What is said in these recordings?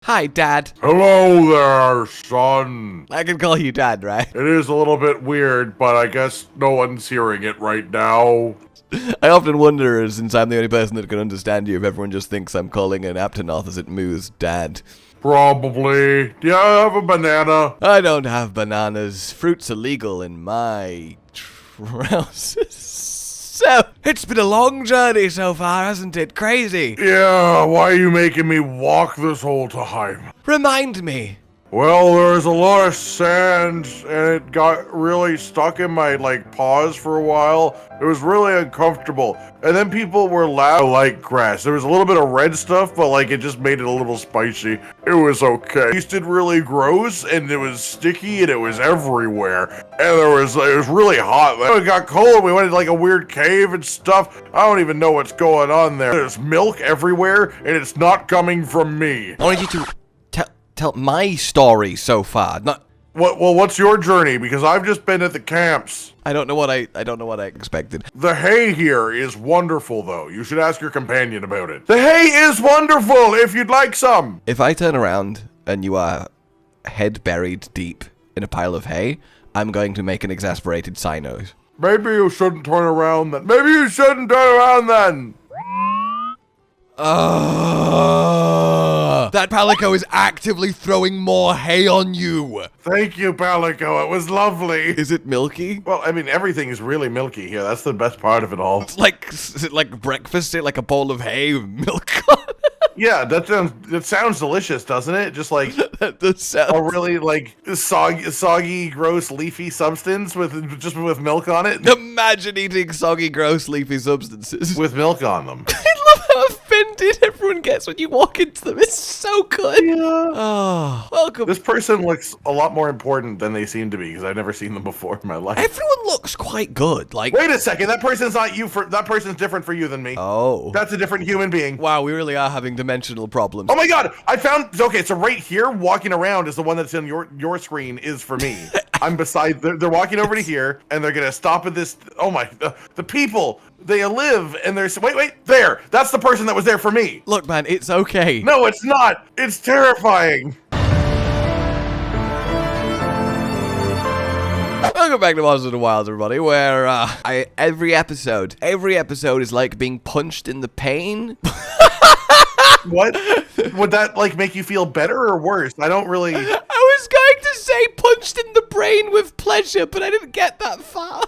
Hi, Dad. Hello there, son. I can call you Dad, right? It is a little bit weird, but I guess no one's hearing it right now. I often wonder, since I'm the only person that can understand you, if everyone just thinks I'm calling an Aptonoth as it moves Dad. Probably. Do you have a banana? I don't have bananas. Fruit's illegal in my trousers. So, it's been a long journey so far, hasn't it? Crazy. Yeah, why are you making me walk this whole time? Remind me. Well, there's a lot of sand, and it got really stuck in my, paws for a while. It was really uncomfortable. And then people were loud like grass. There was a little bit of red stuff, but, it just made it a little spicy. It was okay. It tasted really gross, and it was sticky, and it was everywhere. And it was really hot. It got cold. We went into, a weird cave and stuff. I don't even know what's going on there. There's milk everywhere, and it's not coming from me. I wanted you to tell my story so far, not... Well, what's your journey? Because I've just been at the camps. I don't know what I expected. The hay here is wonderful, though. You should ask your companion about it. The hay is wonderful, if you'd like some. If I turn around and you are head buried deep in a pile of hay, I'm going to make an exasperated sigh nose. Maybe you shouldn't turn around then. Maybe you shouldn't turn around then. That palico is actively throwing more hay on you. Thank you, Palico. It was lovely. Is it milky? Well, I mean, everything is really milky here. That's the best part of it all. Is it like breakfast? Is it like a bowl of hay with milk on it? Yeah, that sounds delicious, doesn't it? Just like a really soggy, gross, leafy substance with milk on it. Imagine eating soggy, gross, leafy substances with milk on them. I love how offended everyone gets when you walk into them. It's so good. Yeah. Oh, welcome. This person looks a lot more important than they seem to be because I've never seen them before in my life. Everyone looks quite good. Wait a second. That person's not you. That person's different for you than me. Oh. That's a different human being. Wow, we really are having dimensional problems. Oh my god! I found. Okay, so right here, walking around is the one that's on your screen is for me. I'm beside. They're walking over to here, and they're gonna stop at this. Oh my! The people. They live, and there's wait there. That's the person that was there for me. Look, man, it's okay. No, it's not. It's terrifying. Welcome back to Monsters in the Wild, everybody, where every episode is like being punched in the pain. What? Would that make you feel better or worse? I don't really... I was going to say punched in the brain with pleasure, but I didn't get that far.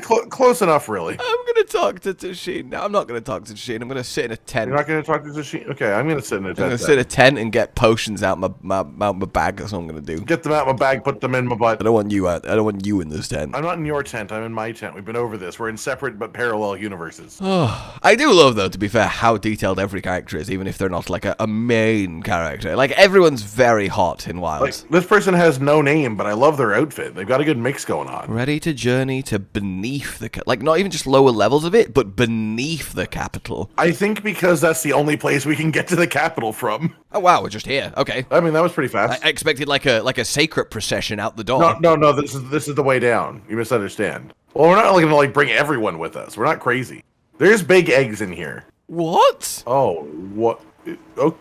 Close enough, really. I'm going to talk to Tashine. No, I'm not going to talk to Tashine. I'm going to sit in a tent. You're not going to talk to Tashine? Okay, I'm going to sit in a tent. I'm going to sit in a tent and get potions out my bag. That's what I'm going to do. Get them out of my bag, put them in my butt. I don't want you in this tent. I'm not in your tent. I'm in my tent. We've been over this. We're in separate but parallel universes. I do love, though, to be fair, how detailed every character is, even if they're not like a main character. Like, everyone's very hot in Wilds. This person has no name, but I love their outfit. They've got a good mix going on. Ready to journey to beneath the... not even just lower levels of it, but beneath the capital. I think because that's the only place we can get to the capital from. Oh, wow, we're just here. Okay. I mean, that was pretty fast. I expected like a seikret procession out the door. No, this is the way down. You misunderstand. Well, we're not going to bring everyone with us. We're not crazy. There's big eggs in here. What? Oh, what? Oh,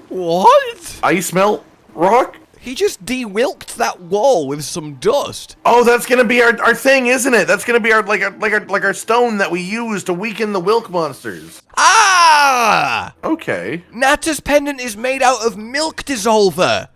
What? Ice melt rock? He just de-wilked that wall with some dust. Oh, that's gonna be our thing, isn't it? That's gonna be our stone that we use to weaken the wilk monsters. Ah! Okay. Natta's pendant is made out of milk dissolver.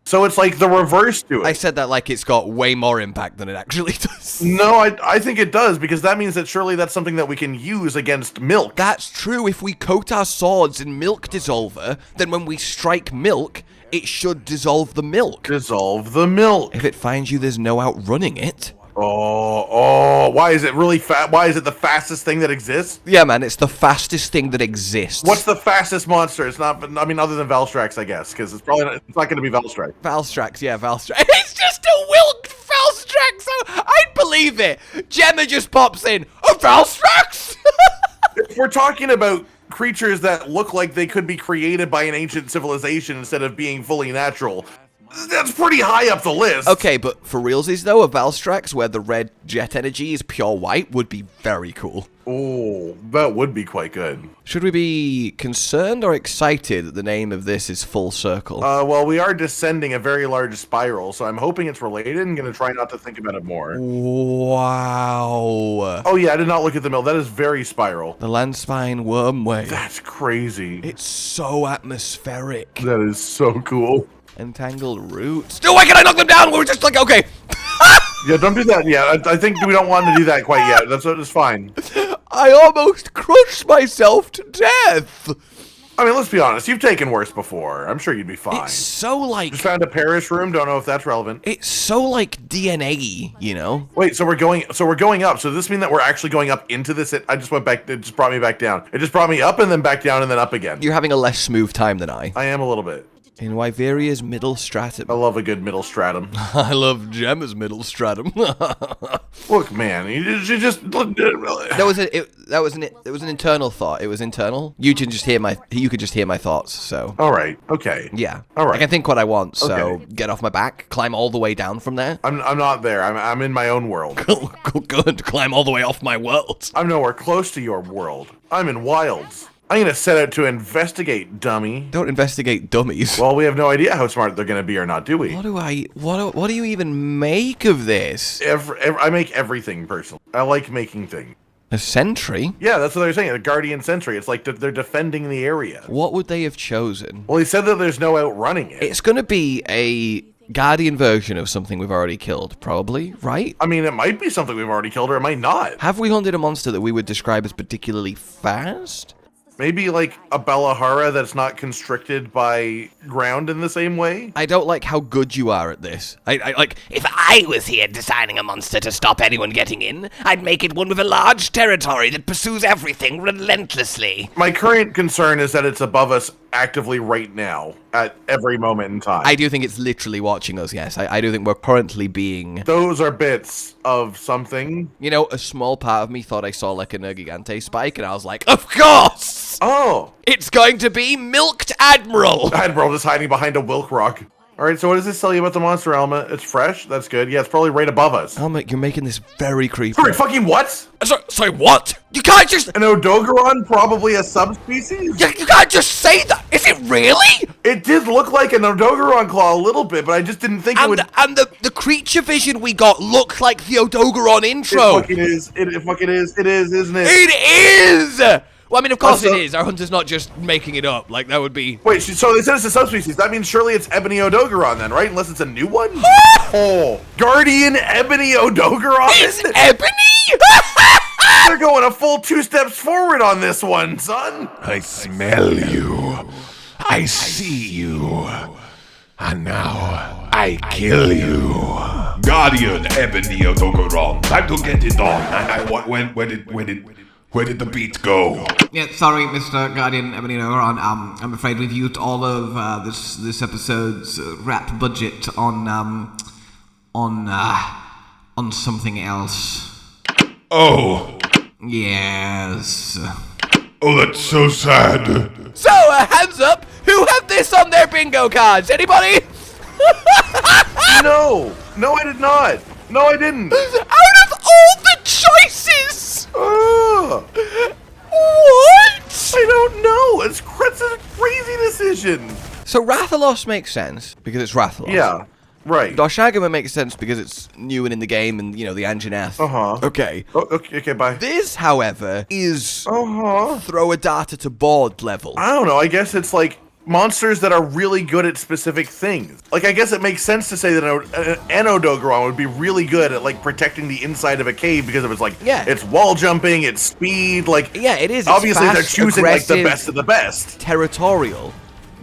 So it's like the reverse to it. I said that like it's got way more impact than it actually does. No, I think it does, because that means that surely that's something that we can use against milk. That's true. If we coat our swords in milk dissolver, then when we strike milk, it should dissolve the milk. Dissolve the milk. If it finds you, there's no outrunning it. Oh, why is it really fast? Why is it the fastest thing that exists? Yeah, man, it's the fastest thing that exists. What's the fastest monster? It's not, I mean, other than Valstrax, I guess, because it's probably not going to be Valstrax. Valstrax, yeah, Valstrax. It's just a wilked Valstrax, so I'd believe it. Gemma just pops in, a Valstrax? If we're talking about creatures that look like they could be created by an ancient civilization instead of being fully natural, That's pretty high up the list. Okay, but for realsies though, a Valstrax where the red jet energy is pure white would be very cool. Oh, that would be quite good. Should we be concerned or excited that the name of this is Full Circle? Well, we are descending a very large spiral, so I'm hoping it's related and going to try not to think about it more. Wow. Oh, yeah, I did not look at the mill. That is very spiral. The Landspine Wyrmway. That's crazy. It's so atmospheric. That is so cool. Entangled roots. No, why can I knock them down? We're just like, okay. Yeah, don't do that yet. I think we don't want to do that quite yet. That's fine. I almost crushed myself to death. I mean, let's be honest. You've taken worse before. I'm sure you'd be fine. It's so like... Just found a Paris room. Don't know if that's relevant. It's so like DNA, you know? Wait, so we're going up. So does this mean that we're actually going up into this? I just went back. It just brought me back down. It just brought me up and then back down and then up again. You're having a less smooth time than I. I am a little bit. In Wyveria's middle stratum. I love a good middle stratum. I love Gemma's middle stratum. Look, man, you just That was an internal thought. It was internal. You could just hear my thoughts. So. All right. Okay. Yeah. All right. I can think what I want. So Okay. get off my back, climb all the way down from there. I'm not there. I'm in my own world. Good. Climb all the way off my world. I'm nowhere close to your world. I'm in wilds. I'm gonna set out to investigate, dummy. Don't investigate dummies. Well, we have no idea how smart they're gonna be or not, do we? What do you even make of this? I make everything personally. I like making things. A sentry? Yeah, that's what they're saying. A guardian sentry. It's like they're defending the area. What would they have chosen? Well, he said that there's no outrunning it. It's gonna be a guardian version of something we've already killed, probably, right? I mean, it might be something we've already killed, or it might not. Have we hunted a monster that we would describe as particularly fast? Maybe like a Belahara that's not constricted by ground in the same way? I don't like how good you are at this. I like, If I was here designing a monster to stop anyone getting in, I'd make it one with a large territory that pursues everything relentlessly. My current concern is that it's above us actively right now, at every moment in time. I do think it's literally watching us, yes. I do think we're currently being... Those are bits of something. You know, a small part of me thought I saw like a Nergigante spike, and I was like, of course! Oh! It's going to be Milked Admiral! Admiral just hiding behind a Wilk Rock. Alright, so what does this tell you about the monster element? It's fresh? That's good. Yeah, it's probably right above us. Alma, you're making this very creepy. Sorry, fucking what? Sorry, what? You can't just... An Odogaron? Probably a subspecies? You can't just say that! Is it really? It did look like an Odogaron claw a little bit, but I just didn't think it would... And the creature vision we got looked like the Odogaron intro! It fucking is. It fucking is. It is, isn't it? It is! Well, I mean, of course Also- it is. Our hunter's not just making it up. Like, that would be... Wait, so they said it's a subspecies. That means surely it's Ebony Odogaron then, right? Unless it's a new one? Oh, Guardian Ebony Odogaron? It's Ebony? They're going a full 2 steps forward on this one, son. I smell you. I see you. And now I kill you. Guardian Ebony Odogaron. Time to get it on. Where did the beat go? Yeah, sorry, Mr. Guardian Ebony Odogaron. I'm afraid we've used all of this episode's rap budget on something else. Oh. Yes. Oh, that's so sad. So, hands up. Who had this on their bingo cards? Anybody? No, I did not. No, I didn't. Out of all the choices! What? I don't know. It's a crazy decision. So Rathalos makes sense because it's Rathalos. Yeah, right. Doshagama makes sense because it's new and in the game and, you know, the Anjanath. Uh-huh. Okay. Oh, okay, bye. This, however, is Uh-huh. throw a data to board level. I don't know. I guess it's like monsters that are really good at specific things. Like, I guess it makes sense to say that an Odogaron would be really good at, like, protecting the inside of a cave because of its, like, Yeah. it's wall jumping, its speed, like... Yeah, it is. It's Obviously, fast, they're choosing, like, the aggressive, best of the best. territorial.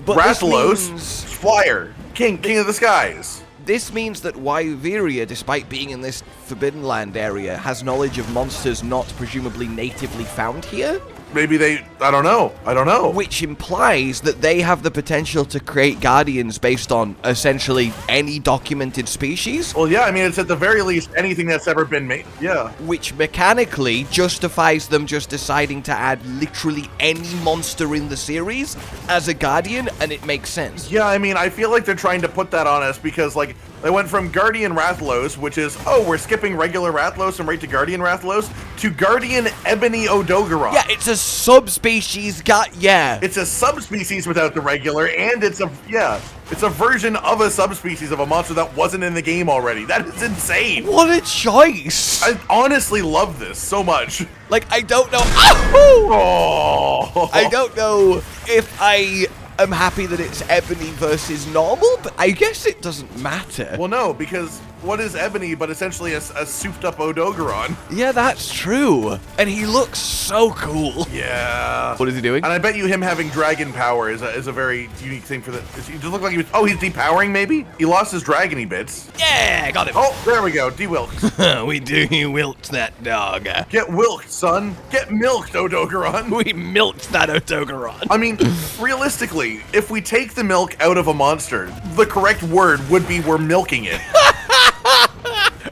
But this Rathalos, means, Flyer, King of the Skies. this means that Wyveria, despite being in this Forbidden Land area, has knowledge of monsters not presumably natively found here? maybe they, I don't know. Which implies that they have the potential to create guardians based on essentially any documented species. Well, yeah, I mean, it's at the very least anything that's ever been made. Yeah. Which mechanically justifies them just deciding to add literally any monster in the series as a guardian, and it makes sense. Yeah, I mean, I feel like they're trying to put that on us because, like, they went from Guardian Rathlos, which is, oh, we're skipping regular Rathlos and right to Guardian Rathlos, to Guardian Ebony Odogaron. Yeah, it's a subspecies, It's a subspecies without the regular, and it's a version of a subspecies of a monster that wasn't in the game already. That is insane. What a choice. I honestly love this so much. Like, I don't know. Oh! I don't know if I am happy that it's Ebony versus normal, but I guess it doesn't matter. Well, no, because what is Ebony but essentially a souped-up Odogaron? Yeah, that's true. And he looks so cool. Yeah. What is he doing? And I bet you him having dragon power is a very unique thing for the... He just looked like he was... Oh, he's depowering, maybe? He lost his dragony bits. Yeah, got him. Oh, there we go. De-wilked. We wilked that dog. Get wilked, son. Get milked, Odogaron. We milked that Odogaron. I mean, realistically, if we take the milk out of a monster, the correct word would be we're milking it.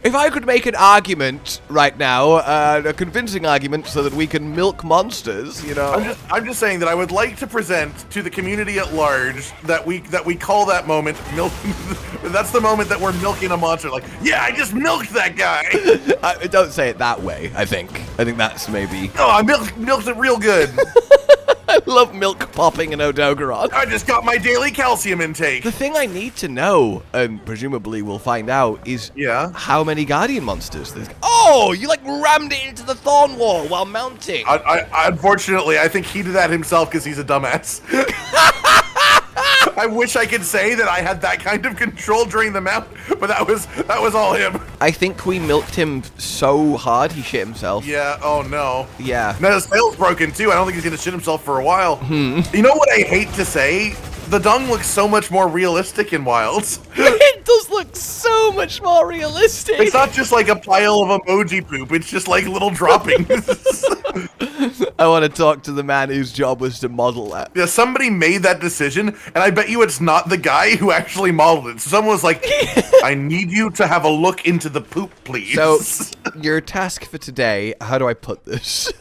If I could make an argument right now, a convincing argument so that we can milk monsters, you know. I'm just saying that I would like to present to the community at large that we call that moment milk. That's the moment that we're milking a monster. Like, yeah, I just milked that guy. Don't say it that way, I think. I think that's maybe... Oh, I milked it real good. I love milk popping in Odogaron. I just got my daily calcium intake. The thing I need to know, and presumably we'll find out, is how many guardian monsters there's... Oh, you like rammed it into the thorn wall while mounting. I unfortunately, I think he did that himself because he's a dumbass. I wish I could say that I had that kind of control during the mount, but that was all him. I think we milked him so hard he shit himself. Yeah, oh no. Yeah. Now his tail's broken too. I don't think he's gonna shit himself for a while. You know what I hate to say? The dung looks so much more realistic in Wilds. It does look so much more realistic. It's not just like a pile of emoji poop, it's just like little droppings. I want to talk to the man whose job was to model that. Yeah, somebody made that decision, and I bet you it's not the guy who actually modeled it. So someone was like, I need you to have a look into the poop, please. So, your task for today, how do I put this?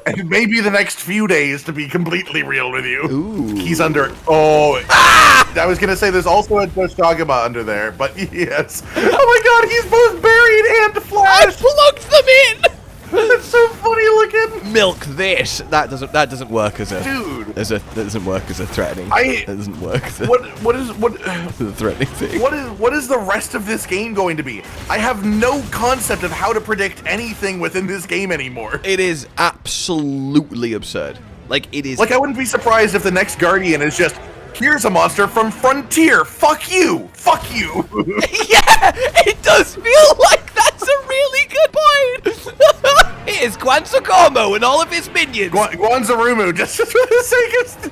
And maybe the next few days, to be completely real with you. Ooh. He's under... Oh. Ah! I was going to say there's also a Doshagama under there, but yes. Oh my god, he's both buried and flashed. I plugged them in! That's so funny looking. Milk this. That doesn't work as a... Dude. That doesn't work as a threatening. That doesn't work as a... What is the threatening thing. What is the rest of this game going to be? I have no concept of how to predict anything within this game anymore. It is absolutely absurd. Like, it is... Like, I wouldn't be surprised if the next Guardian is just, here's a monster from Frontier. Fuck you. Fuck you. Yeah, it does feel like that's a really good point. Here's Gwansakomo and all of his minions. Gwanzarumu, just for the sake of...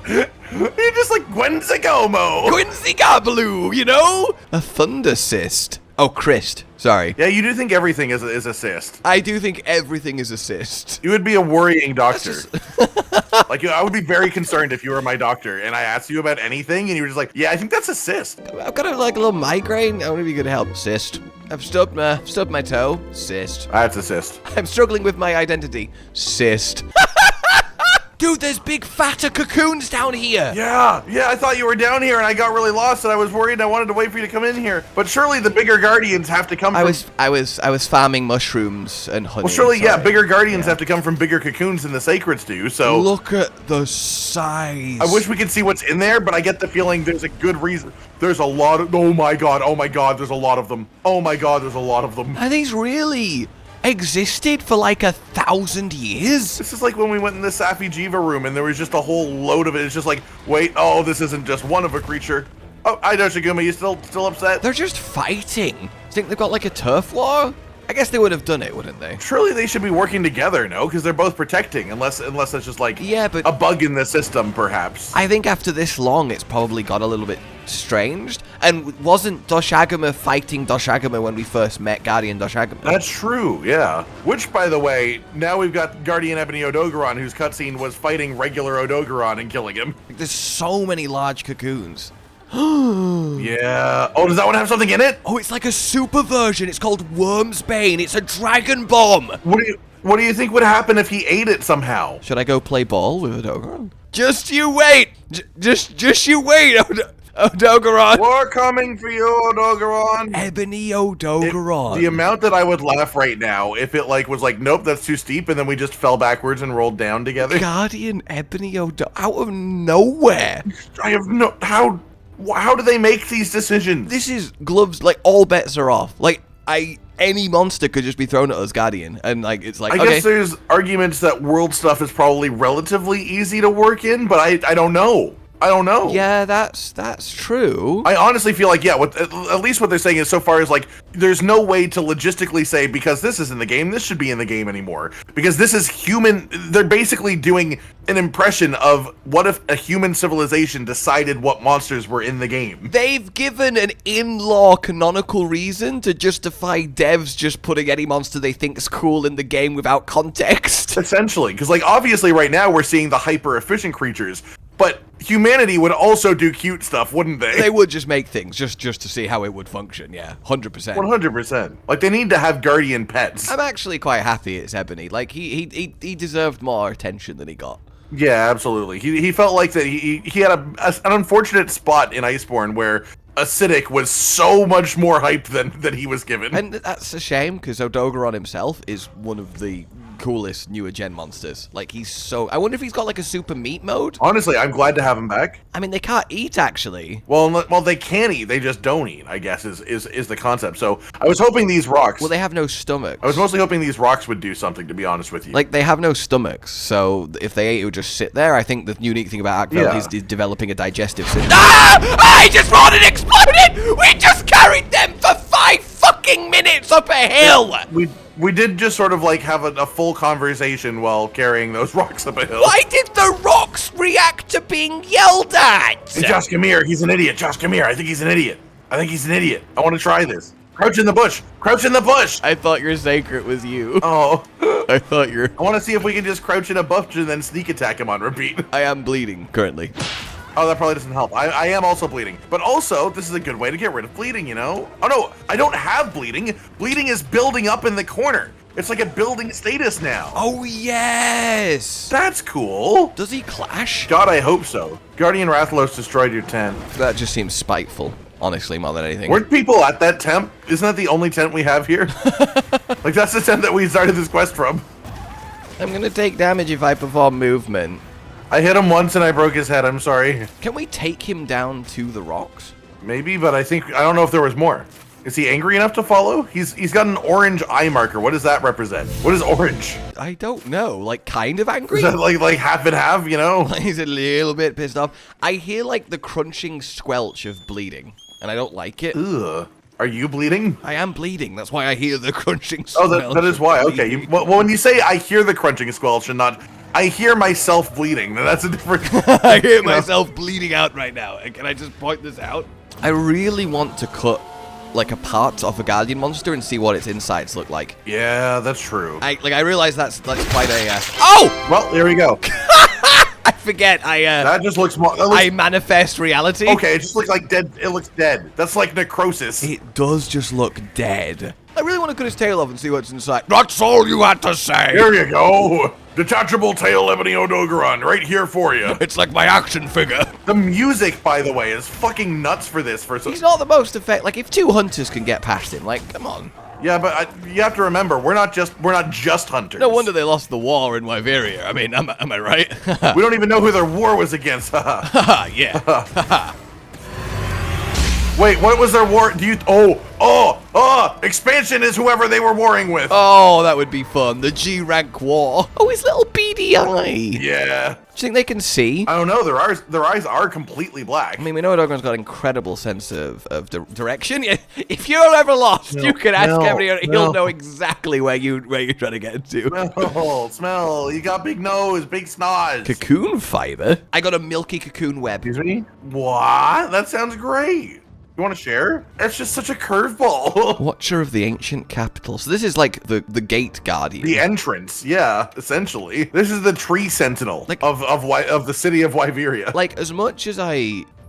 You're just like Gwenzagomo. Gwinzigabaloo, you know? A thunder cyst. Oh, Christ. Sorry. Yeah, you do think everything is a cyst. I do think everything is a cyst. You would be a worrying doctor. Like, I would be very concerned if you were my doctor and I asked you about anything and you were just like, yeah, I think that's a cyst. I've got a little migraine. I wonder if you could help. Cyst. I've stubbed my toe. Cyst. That's a cyst. I'm struggling with my identity. Cyst. Dude, there's big fatter cocoons down here. Yeah, I thought you were down here and I got really lost and I was worried and I wanted to wait for you to come in here. But surely the bigger guardians have to come from... I was farming mushrooms and honey. Well, surely, yeah, bigger guardians have to come from bigger cocoons than the sacrets do, so... Look at the size. I wish we could see what's in there, but I get the feeling there's a good reason. There's a lot of... Oh my god, there's a lot of them. Oh my god, there's a lot of them. Are these really... existed for like 1,000 years? This is like when we went in the Safi Jiva room and there was just a whole load of it. It's just like, wait, oh, this isn't just one of a creature. Oh, hi, Doshiguma, you still upset? They're just fighting. You think they've got like a turf war? I guess they would have done it, wouldn't they? Surely they should be working together, no? Because they're both protecting, unless that's just like Yeah, but a bug in the system, perhaps. I think after this long, it's probably got a little bit strange. And wasn't Doshagama fighting Doshagama when we first met Guardian Doshagama? That's true, yeah. Which, by the way, now we've got Guardian Ebony Odogaron, whose cutscene was fighting regular Odogaron and killing him. There's so many large cocoons. Yeah. Oh, does that one have something in it? Oh, it's like a super version. It's called Worm's Bane. It's a dragon bomb. What do you think would happen if he ate it somehow? Should I go play ball with Odogaron? Just you wait. Just you wait, Odogaron. We're coming for you, Odogaron. Ebony Odogaron. The amount that I would laugh right now if it was like, nope, that's too steep, and then we just fell backwards and rolled down together. Guardian Ebony Odogaron out of nowhere. I have no how do they make these decisions? This is gloves. Like all bets are off. Like any monster could just be thrown at us, Guardian, and like it's like I guess there's arguments that world stuff is probably relatively easy to work in, but I don't know. I don't know. Yeah, that's true. I honestly feel like, yeah, at least what they're saying is so far is like, there's no way to logistically say, because this is in the game, this should be in the game anymore. Because this is human, they're basically doing an impression of what if a human civilization decided what monsters were in the game. They've given an in-law canonical reason to justify devs just putting any monster they think is cool in the game without context. Essentially, because like obviously right now we're seeing the hyper-efficient creatures, but humanity would also do cute stuff, wouldn't they? They would just make things just to see how it would function, yeah. 100%. 100%. Like, they need to have guardian pets. I'm actually quite happy it's Ebony. Like, he deserved more attention than he got. Yeah, absolutely. He felt like that he had an unfortunate spot in Iceborne where Acidic was so much more hype than he was given. And that's a shame, because Odogaron himself is one of the coolest newer gen monsters. Like, he's so... I wonder if he's got like a super meat mode? Honestly, I'm glad to have him back. I mean, they can't eat, actually. Well, they can eat, they just don't eat, I guess, is the concept. So, I was hoping these rocks... Well, they have no stomachs. I was mostly hoping these rocks would do something, to be honest with you. Like, they have no stomachs, so if they ate, it would just sit there. I think the unique thing about arkveld is developing a digestive system. Ah! I just thought it exploded! We just carried them for 5 fucking minutes up a hill! We did just sort of like have a full conversation while carrying those rocks up a hill. Why did the rocks react to being yelled at? Hey, Josh, come here. He's an idiot. Josh, come here. I think he's an idiot. I want to try this. Crouch in the bush. Crouch in the bush. I thought your seikret was you. Oh. I thought you're... I want to see if we can just crouch in a bush and then sneak attack him on repeat. I am bleeding currently. Oh, that probably doesn't help. I am also bleeding. But also, this is a good way to get rid of bleeding, you know? Oh, no. I don't have bleeding. Bleeding is building up in the corner. It's like a building status now. Oh, yes. That's cool. Does he clash? God, I hope so. Guardian Rathalos destroyed your tent. That just seems spiteful, honestly, more than anything. Weren't people at that tent? Isn't that the only tent we have here? Like, that's the tent that we started this quest from. I'm going to take damage if I perform movement. I hit him once and I broke his head. I'm sorry. Can we take him down to the rocks? Maybe, but I don't know if there was more. Is he angry enough to follow? He's got an orange eye marker. What does that represent? What is orange? I don't know. Like, kind of angry? Is that like half and half, you know? He's a little bit pissed off. I hear like the crunching squelch of bleeding, and I don't like it. Ugh. Are you bleeding? I am bleeding. That's why I hear the crunching squelch. Oh, that is why. Okay. Well, when you say I hear the crunching squelch and not... I hear myself bleeding. That's a different... I hear myself bleeding out right now. Can I just point this out? I really want to cut like a part of a guardian monster and see what its insides look like. Yeah, that's true. I realize that's quite a... Oh! Well, there we go. I forget. That just looks more... I manifest reality. Okay, it just looks like dead. It looks dead. That's like necrosis. It does just look dead. I really want to cut his tail off and see what's inside. That's all you had to say. Here you go. Detachable tail Ebony Odogaron, right here for you. It's like my action figure. The music, by the way, is fucking nuts for this. He's not the most effective. Like, if 2 hunters can get past him, like, come on. Yeah, but you have to remember, we're not just hunters. No wonder they lost the war in Wyveria. I mean, am I right? We don't even know who their war was against. Yeah. Wait, what was their war? Oh, Oh, expansion is whoever they were warring with. Oh, that would be fun. The G rank war. Oh, his little beady eye. Yeah. Do you think they can see? I don't know. Their eyes are completely black. I mean, we know Odogaron's got an incredible sense of direction. If you're ever lost, you can ask Ebony. He'll know exactly where you're trying to get to. Smell. You got big nose, big snoz. Cocoon fiber? I got a milky cocoon web. Excuse me? What? That sounds great. You want to share? That's just such a curveball. Watcher of the ancient capital. So this is like the gate guardian. The entrance, yeah, essentially. This is the tree sentinel of the city of Wyveria. Like, as much as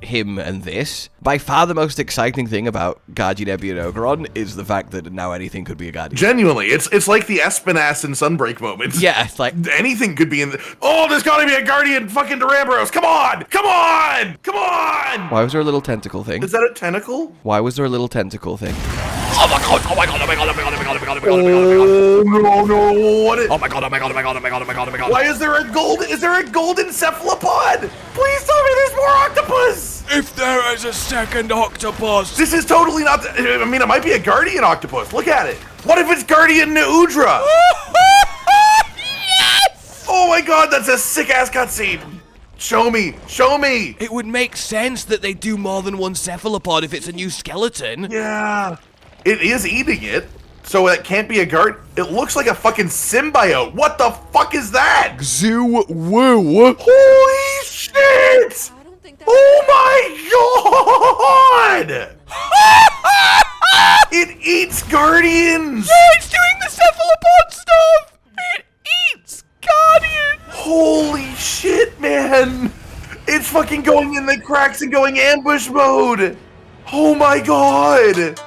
him and this, by far the most exciting thing about Guardian Ebony and Odogaron is the fact that now anything could be a guardian. Genuinely, it's like the Espinass and Sunbreak moments. Yeah, it's like anything could be in the. Oh, there's gotta be a guardian fucking Duramboros. Come on! Come on! Come on! Why was there a little tentacle thing? Is that a tentacle? Why was there a little tentacle thing? Oh my god, oh my god, oh my god, oh my god, oh my god, oh my god, oh my god, oh my god, Oh no! What is? oh my god, oh my god, oh my god, oh my god, oh my god, oh my god. Why is there a gold? Is there a golden cephalopod? Please tell me there's more octopus. If there is a second octopus, This is totally not. I mean, it might be a guardian octopus. Look at it. What if it's guardian udra? Yes! Oh my god, that's a sick ass cutscene. Show me. Show me. It would make sense that they do more than one cephalopod if it's a new skeleton. Yeah. It is eating it. So it can't be a guard. It looks like a fucking symbiote. What the fuck is that? Zoo woo. Holy shit! Oh my god! It eats guardians! Yeah, it's doing the cephalopod stuff! It eats guardians! Holy shit, man! It's fucking going in the cracks and going ambush mode! Oh my god!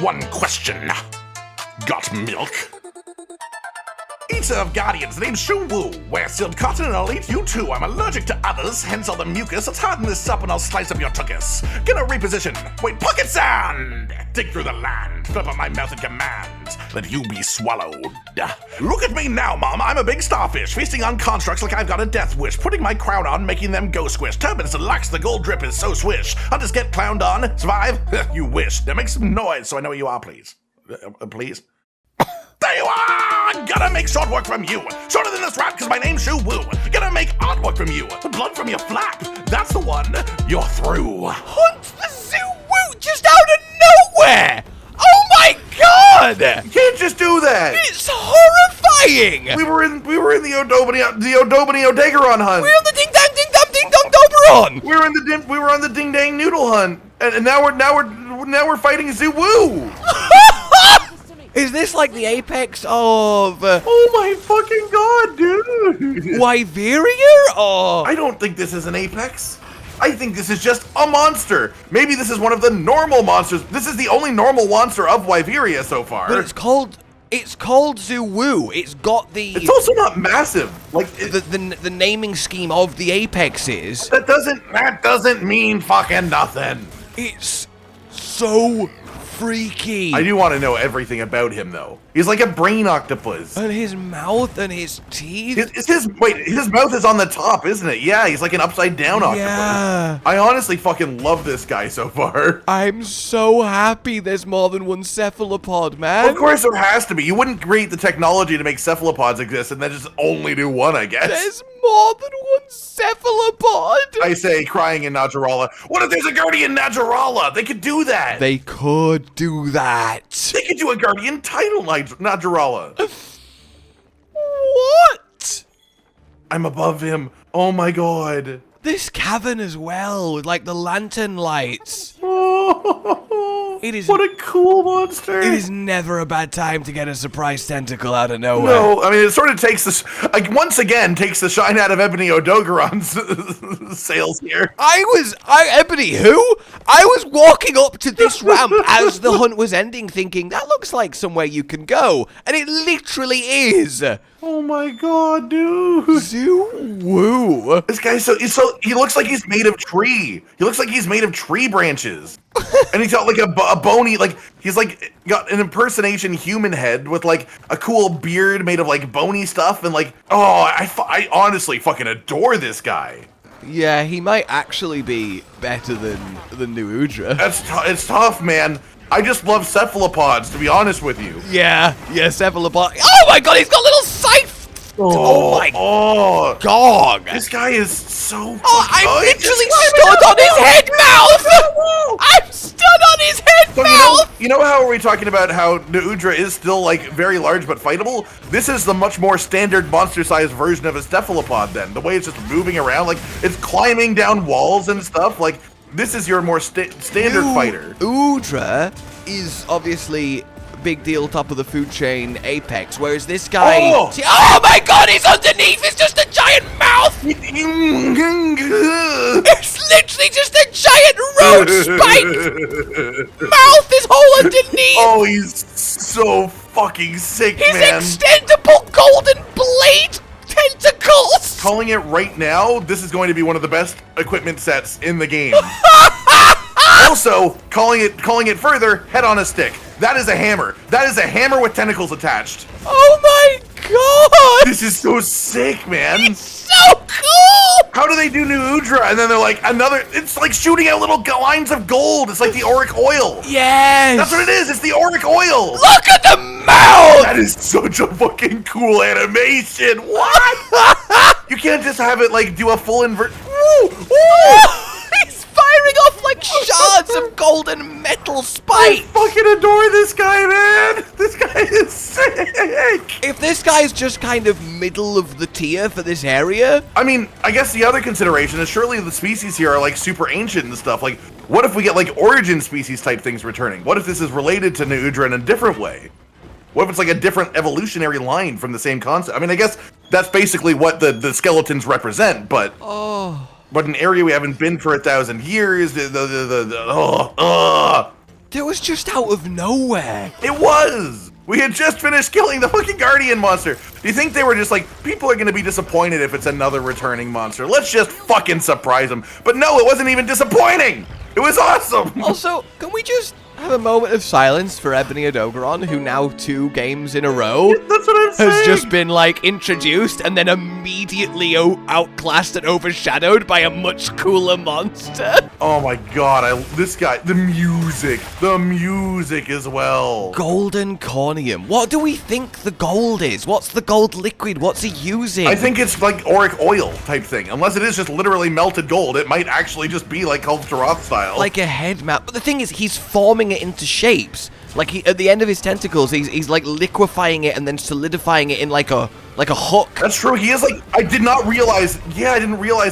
One question. Got milk? Eater of guardians named Shu Wu. Wear sealed cotton and I'll eat you too. I'm allergic to others, hence all the mucus. Let's harden this up and I'll slice up your tuchus. Gonna reposition. Wait, pocket sound! Dig through the land. Flip up my mouth and command. Let you be swallowed. Look at me now, Mom. I'm a big starfish, feasting on constructs like I've got a death wish. Putting my crown on, making them go squish. Turbans and locks, the gold drip is so swish. I'll just get clowned on. Survive? You wish. Now make some noise so I know where you are, please. Please? There you are! Gotta make short work from you. Shorter than this rap, cause my name's Shu Wu. Gotta make artwork from you. Blood from your flap. That's the one. You're through. Hunt the Zoo Woo just out of nowhere! Oh my god! You can't just do that! It's horrifying! We were in the Odogaron hunt. We're on the ding dang ding dong ding dong Doberon! We were on the ding dang noodle hunt, and now we're fighting Zoo Woo. Is this like the apex of Oh my fucking god, dude! Wyveria? Or I don't think this is an apex. I think this is just a monster. Maybe this is one of the normal monsters. This is the only normal monster of Wyveria so far. but it's called Zoo Woo. It's got the It's also not massive. Like the naming scheme of the apexes. that doesn't mean fucking nothing. It's so freaky. I do want to know everything about him though. He's like a brain octopus. And his mouth and his teeth. His mouth is on the top, isn't it? Yeah, he's like an upside down octopus. Yeah. I honestly fucking love this guy so far. I'm so happy there's more than one cephalopod, man. Of course there has to be. You wouldn't create the technology to make cephalopods exist and then just only do one, I guess. There's more than one cephalopod. I say, crying in Najarala. What if there's a guardian Najarala? They could do that. They could do that. They could do a guardian title Najarala. What? I'm above him. Oh my god. This cavern as well, with like the lantern lights. It is. What a cool monster. It is never a bad time to get a surprise tentacle out of nowhere. No, I mean, it sort of takes this, like, once again, takes the shine out of Ebony Odogaron's sails here. Ebony, who? I was walking up to this ramp as the hunt was ending thinking, that looks like somewhere you can go. And it literally is. Oh my god, dude. Zoo Woo. This guy, he looks like he's made of tree. He looks like he's made of tree branches. And he's got like a bony, like, he's like got an impersonation human head with like a cool beard made of like bony stuff. And like, oh, I honestly fucking adore this guy. Yeah, he might actually be better than the new Udra. It's tough, man. I just love cephalopods, to be honest with you. Yeah, cephalopod. Oh my god, he's got little scythe. Oh my god. This guy is so. I'm literally stood on his head mouth. I'm stood on his head mouth. You know how we were talking about how the udra is still like very large but fightable? This is the much more standard monster-sized version of a cephalopod. Then the way it's just moving around, like it's climbing down walls and stuff. Like this is your more standard fighter. Udra is obviously big deal, top of the food chain, apex, whereas this guy... Oh my god, he's underneath! It's just a giant mouth! It's literally just a giant roach spike! Mouth is whole underneath! Oh, he's so fucking sick, His man. extendable golden blade tentacles! Calling it right now, this is going to be one of the best equipment sets in the game. Also, calling it further, head on a stick. That is a hammer. That is a hammer with tentacles attached. Oh my god! This is so sick, man. It's so cool! How do they do new Udra? And then they're like, it's like shooting out little lines of gold. It's like the auric oil. Yes! That's what it is. It's the auric oil. Look at the mouth! That is such a fucking cool animation. What? You can't just have it like do a full invert. He's firing off like shards of golden metal spikes. I fucking adore this guy, man. This guy is sick. If this guy's just kind of middle of the tier for this area, I mean, I guess the other consideration is surely the species here are like super ancient and stuff. Like, what if we get like origin species type things returning? What if this is related to Udra in a different way? What if it's like a different evolutionary line from the same concept? I mean, I guess that's basically what the skeletons represent, but but an area we haven't been for 1,000 years. It was just out of nowhere. It was. We had just finished killing the fucking guardian monster. Do you think they were just like, people are gonna be disappointed if it's another returning monster? Let's just fucking surprise them. But no, it wasn't even disappointing. It was awesome. Also, can we just have a moment of silence for Ebony Odogaron, who now 2 games in a row That's what I'm saying. has just been like introduced and then immediately outclassed and overshadowed by a much cooler monster. Oh my god, this guy, the music as well. Golden cornium. What do we think the gold is? What's the gold liquid? What's he using? I think it's like auric oil type thing. Unless it is just literally melted gold, it might actually just be like Kultaroth style. Like a head map. But the thing is, he's forming it into shapes. Like at the end of his tentacles, he's like liquefying it and then solidifying it in like a hook. That's true. He is like, I didn't realize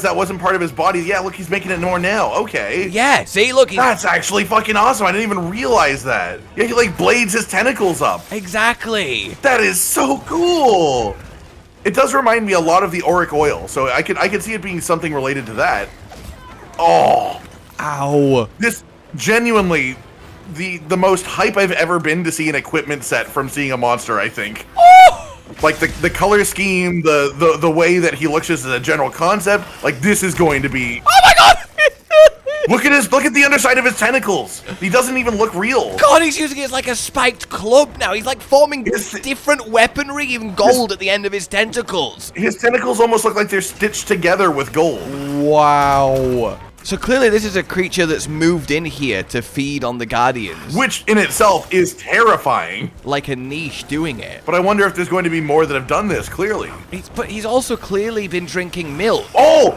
that wasn't part of his body. Yeah, look, he's making it more now. Okay. Yeah, see, look. That's actually fucking awesome. I didn't even realize that. Yeah, he like blades his tentacles up. Exactly. That is so cool. It does remind me a lot of the auric oil, so I could see it being something related to that. Oh. Ow. This genuinely the most hype I've ever been to see an equipment set from seeing a monster, I think. Oh! Like the color scheme, the way that he looks just as a general concept, like this is going to be. Oh my god! Look at the underside of his tentacles. He doesn't even look real. God, he's using it as like a spiked club now. He's like forming different weaponry, even gold at the end of his tentacles. His tentacles almost look like they're stitched together with gold. Wow. So clearly this is a creature that's moved in here to feed on the guardians. Which in itself is terrifying. Like a niche doing it. But I wonder if there's going to be more that have done this, clearly. But he's also clearly been drinking milk. Oh!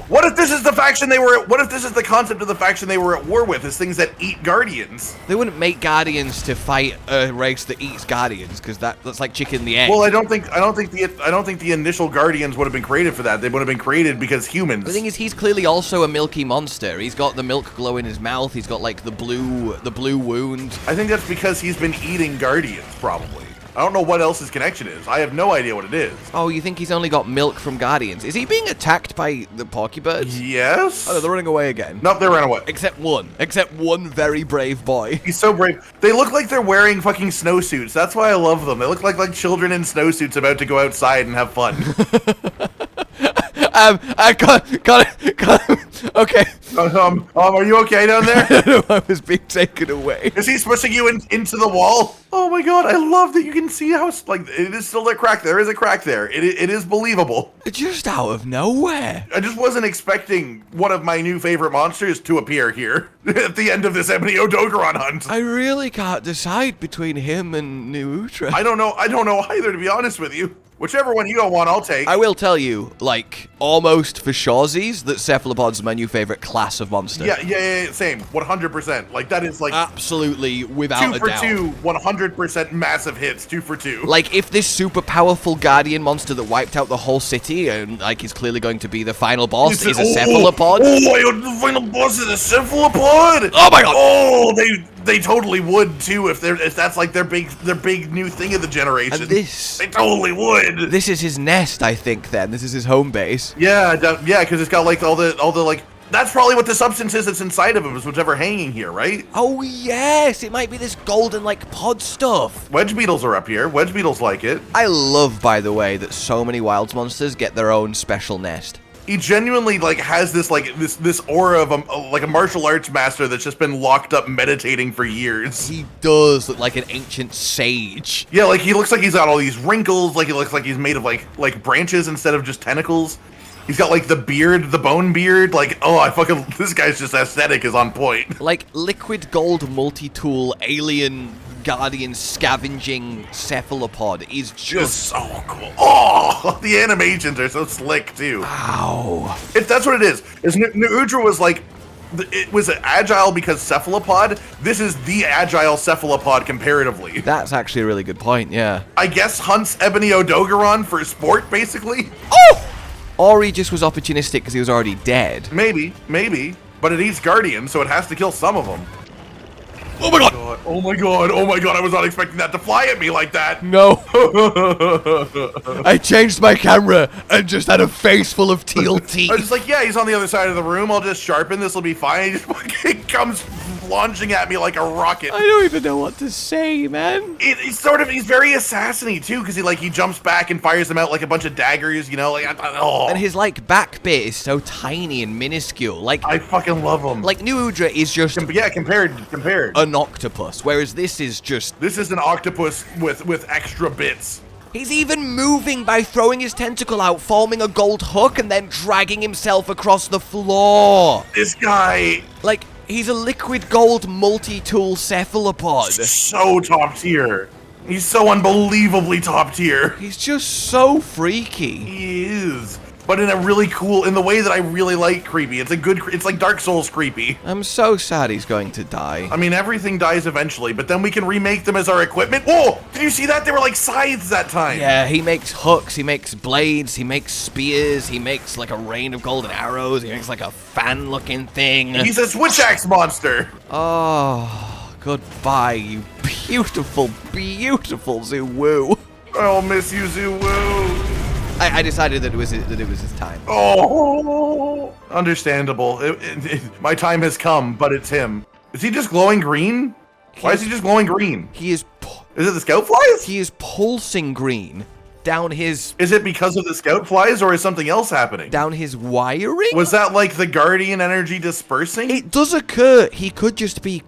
What if this is the faction what if this is the concept of the faction they were at war with, is things that eat guardians? They wouldn't make guardians to fight a race that eats guardians, because that's like chicken the egg. Well, I don't think the initial guardians would have been created for that. They would have been created because humans. The thing is, he's clearly also a milky monster. He's got the milk glow in his mouth. He's got like the blue wound. I think that's because he's been eating guardians, probably. I don't know what else his connection is. I have no idea what it is. Oh, you think he's only got milk from guardians? Is he being attacked by the porcubirds? Yes. Oh, they're running away again. Nope, they ran away. Except one very brave boy. He's so brave. They look like they're wearing fucking snowsuits. That's why I love them. They look like children in snowsuits about to go outside and have fun. Okay. Are you okay down there? I was being taken away. Is he pushing you into the wall? Oh my god, I love that you can see how, like, it is still a crack. There is a crack there. It is believable. Just out of nowhere. I just wasn't expecting one of my new favorite monsters to appear here at the end of this Ebony Odogaron hunt. I really can't decide between him and New Udra. I don't know either, to be honest with you. Whichever one you don't want, I'll take. I will tell you, like, almost for shawsies, that cephalopods are my new favorite class of monster. Yeah, same. 100%. Like, that is, like... Absolutely, without a doubt. 2 for 2, 100% massive hits, 2 for 2. Like, if this super powerful guardian monster that wiped out the whole city, and, like, is clearly going to be the final boss, is a cephalopod... Oh, the final boss is a cephalopod! Oh my god! Oh, they totally would, too, if that's, like, their big new thing of the generation. And this... They totally would! This is his nest, I think, then. This is his home base. Yeah, because it's got, like, all the, like... That's probably what the substance is that's inside of him, is whatever hanging here, right? Oh, yes! It might be this golden, like, pod stuff. Wedge beetles are up here. Wedge beetles like it. I love, by the way, that so many wilds monsters get their own special nest. He genuinely, like, has this, like, this aura of a martial arts master that's just been locked up meditating for years. He does look like an ancient sage. Yeah, like, he looks like he's got all these wrinkles, like, he looks like he's made of, like branches instead of just tentacles. He's got, like, the beard, the bone beard, like, oh, this guy's just aesthetic is on point. Like, liquid gold multi-tool alien guardian scavenging cephalopod is just so cool. Oh, the animations are so slick, too. Wow. If that's what it is Udra was, like, it was agile because cephalopod. This is the agile cephalopod comparatively. That's actually a really good point, yeah. I guess hunts Ebony Odogaron for sport, basically. Oh! Or he just was opportunistic because he was already dead. Maybe. But it eats guardians, so it has to kill some of them. Oh my god! Oh my god, I was not expecting that to fly at me like that. No. I changed my camera and just had a face full of teal teeth. I was just like, yeah, he's on the other side of the room. I'll just sharpen. This will be fine. He just fucking comes launching at me like a rocket. I don't even know what to say, man. He's very assassin-y too, because he jumps back and fires them out like a bunch of daggers, you know, like, oh. And his, like, back bit is so tiny and minuscule. Like, I fucking love him. Like, New Udra is just... compared. An octopus, whereas this is just... This is an octopus with extra bits. He's even moving by throwing his tentacle out, forming a gold hook, and then dragging himself across the floor. This guy... Like, he's a liquid gold multi-tool cephalopod. So top tier. He's so unbelievably top tier. He's just so freaky. He is. But in a really cool, in the way that I really like creepy. It's like Dark Souls creepy. I'm so sad he's going to die. I mean, everything dies eventually, but then we can remake them as our equipment. Whoa! Did you see that? They were like scythes that time. Yeah, he makes hooks, he makes blades, he makes spears, he makes like a rain of golden arrows, he makes like a fan-looking thing. He's a switch axe monster. Oh, goodbye, you beautiful, beautiful Zuwoo. I'll miss you, Zuwoo. I decided that it was his time. Oh, understandable. My time has come, but it's him. Is he just glowing green? Why is he just glowing green? He is. Is it the scout flies? He is pulsing green down his. Is it because of the scout flies, or is something else happening? Down his wiring? Was that like the guardian energy dispersing? It does occur. He could just be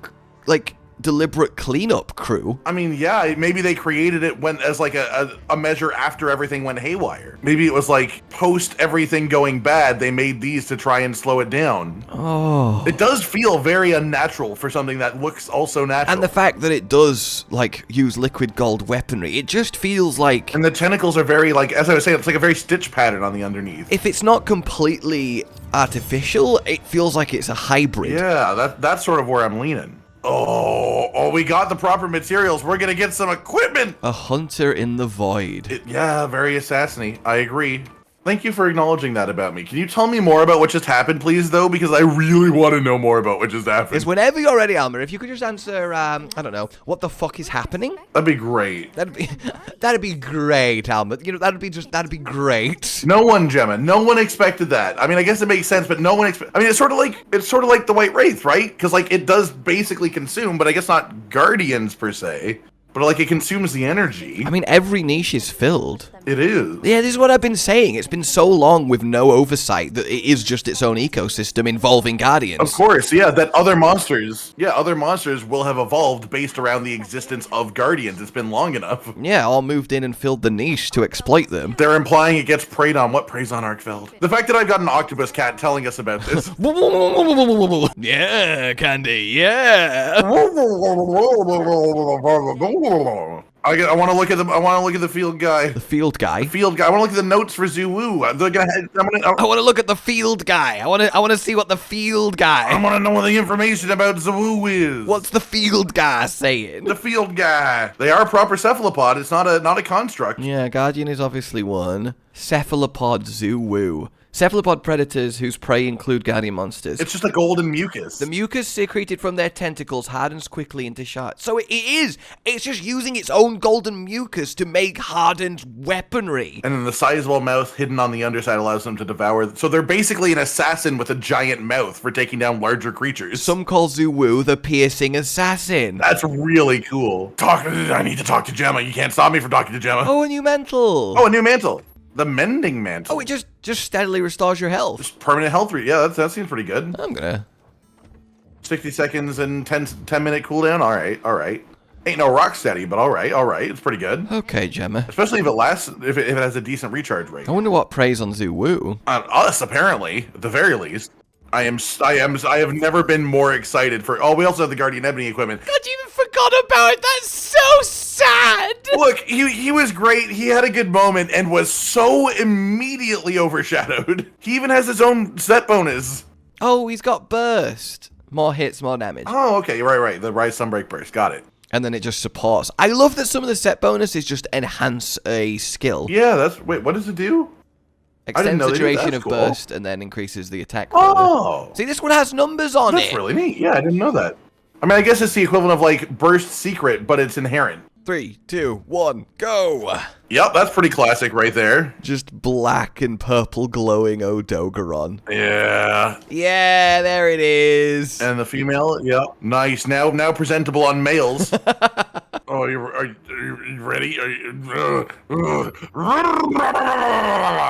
like deliberate cleanup crew. I mean, yeah, maybe they created it as like a measure after everything went haywire. Maybe it was like post everything going bad, they made these to try and slow it down. Oh. It does feel very unnatural for something that looks also natural. And the fact that it does like use liquid gold weaponry, it just feels like... And the tentacles are very like, as I was saying, it's like a very stitch pattern on the underneath. If it's not completely artificial, it feels like it's a hybrid. Yeah, that's sort of where I'm leaning. Oh, we got the proper materials. We're gonna get some equipment. A hunter in the void. Yeah, very assassiny. I agree. Thank you for acknowledging that about me. Can you tell me more about what just happened, please, though? Because I really want to know more about what just happened. Is whenever you're ready, Almer, if you could just answer, I don't know, what the fuck is happening? That'd be great. That'd be great, Almer. You know, that'd be great. No one, Gemma. No one expected that. I mean, I guess it makes sense, but no one I mean, it's sort of like the White Wraith, right? Because like it does basically consume, but I guess not guardians per se. But like it consumes the energy. I mean, every niche is filled. It is. Yeah, this is what I've been saying. It's been so long with no oversight that it is just its own ecosystem involving guardians. Of course, yeah, that other monsters will have evolved based around the existence of guardians. It's been long enough. Yeah, all moved in and filled the niche to exploit them. They're implying it gets preyed on. What preys on arkveld? The fact that I've got an octopus cat telling us about this. Yeah, Candy, yeah. I want to look at the field guy. The field guy. I want to look at the notes for Zoo-Woo. I want to look at the field guy. I want to see what the field guy. I want to know what the information about Zoo-Woo is. What's the field guy saying? The field guy? They are a proper cephalopod. It's not a construct. Yeah, Guardian is obviously one. Cephalopod Zoo-Woo. Cephalopod predators whose prey include guardian monsters. It's just a golden mucus. The mucus secreted from their tentacles hardens quickly into shards. So it is. It's just using its own golden mucus to make hardened weaponry. And then the sizable mouth hidden on the underside allows them to devour. So they're basically an assassin with a giant mouth for taking down larger creatures. Some call Zoo-Woo the piercing assassin. That's really cool. I need to talk to Gemma. You can't stop me from talking to Gemma. Oh, a new mantle. Oh, a new mantle. The mending mantle. Oh, it just steadily restores your health. Just permanent health yeah, that seems pretty good. I'm gonna 60 seconds and 10-minute cooldown. All right. Ain't no rock steady, but all right. It's pretty good. Okay, Gemma. Especially if it lasts, if it has a decent recharge rate. I wonder what preys on Zoo-Woo. Us, apparently, at the very least. I have never been more excited for. Oh, we also have the Guardian Ebony equipment. God, you even forgot about it. That's so sad. Look, he was great. He had a good moment and was so immediately overshadowed. He even has his own set bonus. Oh, he's got burst. More hits, more damage. Oh, okay, right. The Rise Sunbreak burst. Got it. And then it just supports. I love that some of the set bonuses just enhance a skill. Yeah, wait, what does it do? Extends the duration of burst and then increases the attack further. Oh! See, this one has numbers on it. That's really neat. Yeah, I didn't know that. I mean, I guess it's the equivalent of, like, burst secret, but it's inherent. 3, 2, 1, go! Yep, that's pretty classic right there. Just black and purple glowing Odogaron. Yeah. Yeah, there it is. And the female, yep. Nice. Now presentable on males. Oh, are you ready?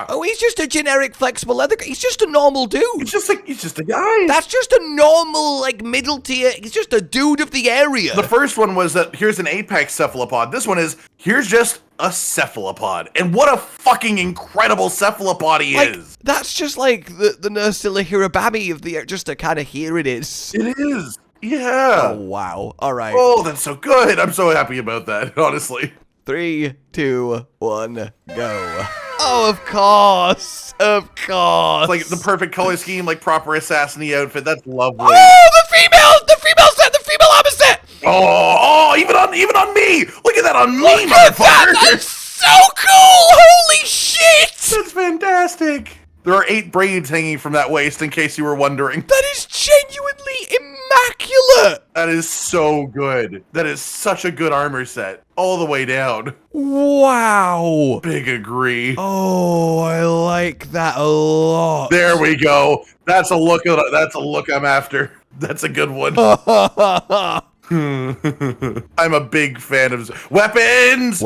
Oh, he's just a generic flexible leather guy. He's just a normal dude. He's just a guy. That's just a normal, like, middle tier. He's just a dude of the area. The first one was that here's an apex cephalopod. This one is here's just a cephalopod. And what a fucking incredible cephalopod he is. That's just like the Nursilla Hirabami of the just a kind of here it is. It is. Yeah. Oh, wow. All right. Oh, that's so good. I'm so happy about that, honestly. 3, 2, 1, go. Oh, of course. Of course. It's like the perfect color scheme, like proper assassin-y outfit. That's lovely. Oh, the female set, the female armor set. Oh, even on me. Look at that on me, Look at that. motherfucker. That's so cool. Holy shit. That's fantastic. There are 8 braids hanging from that waist, in case you were wondering. That is genuinely immaculate. That is so good. That is such a good armor set. All the way down. Wow. Big agree. Oh, I like that a lot. There we go. That's a look I'm after. That's a good one. I'm a big fan of weapons.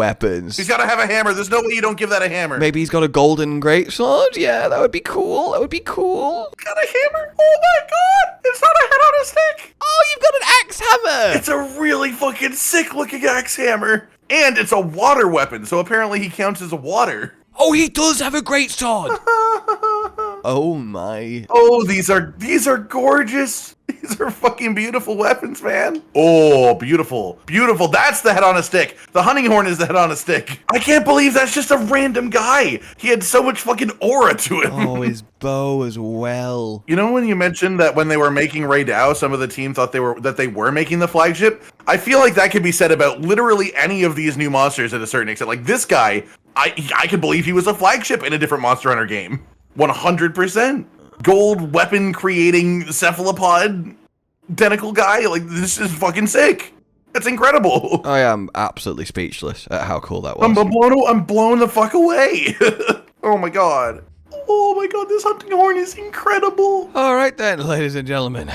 He's got to have a hammer. There's no way you don't give that a hammer. Maybe he's got a golden greatsword. Yeah, that would be cool. Got a hammer? Oh my god! It's not a head on a stick. Oh, you've got an axe hammer. It's a really fucking sick looking axe hammer, and it's a water weapon. So apparently he counts as a water. Oh, he does have a greatsword. Oh my. Oh, these are gorgeous. These are fucking beautiful weapons, man. Oh, beautiful. Beautiful. That's the head on a stick. The hunting horn is the head on a stick. I can't believe that's just a random guy. He had so much fucking aura to him. Oh, his bow as well. You know when you mentioned that when they were making Ray Dow, some of the team thought they were making the flagship? I feel like that could be said about literally any of these new monsters at a certain extent. Like this guy, I could believe he was a flagship in a different Monster Hunter game. 100%. Gold weapon creating cephalopod tentacle guy. Like, this is fucking sick. That's incredible. I am absolutely speechless at how cool that was. I'm blown the fuck away. Oh my god. Oh my god, this hunting horn is incredible. All right then, ladies and gentlemen.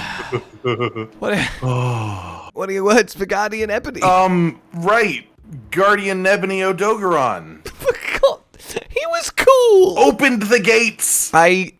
What are your words for Guardian Ebony? Right. Guardian Ebony Odogaron. God. opened the gates. I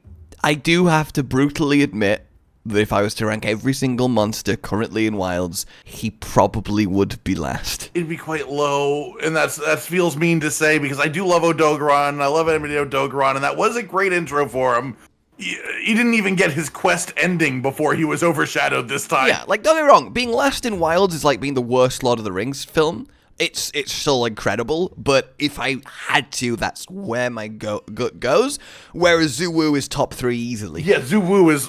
do have to brutally admit that if I was to rank every single monster currently in Wilds, he probably would be last. It'd be quite low, and that feels mean to say because I do love Odogaron, and I love Ebony Odogaron, and that was a great intro for him. He didn't even get his quest ending before he was overshadowed this time. Yeah, like, don't get me wrong, being last in Wilds is like being the worst Lord of the Rings film. It's still incredible, but if I had to, that's where my gut goes. Whereas Zuwu is top 3 easily. Yeah, Zuwu is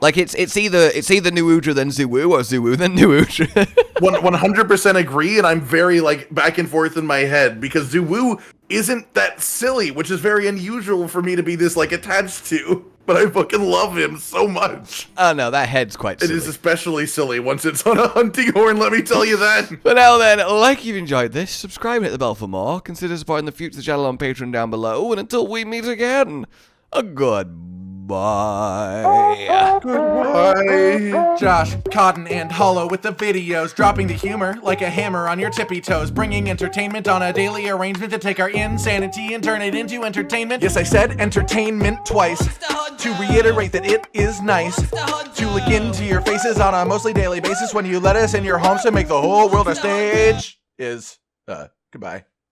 like it's either New Udra then Zuwu or Zuwu then New Udra. 100% agree, and I'm very like back and forth in my head because Zuwu isn't that silly, which is very unusual for me to be this like attached to. But I fucking love him so much. Oh no, that head's quite silly. It is especially silly once it's on a hunting horn, let me tell you that. But now then, like you've enjoyed this, subscribe and hit the bell for more. Consider supporting the future channel on Patreon down below. And until we meet again, goodbye. Goodbye. Josh, Cotton, and Hollow with the videos, dropping the humor like a hammer on your tippy toes, bringing entertainment on a daily arrangement to take our insanity and turn it into entertainment. Yes, I said entertainment twice, to reiterate that it is nice to look into your faces on a mostly daily basis when you let us in your homes to make the whole world a stage. Goodbye.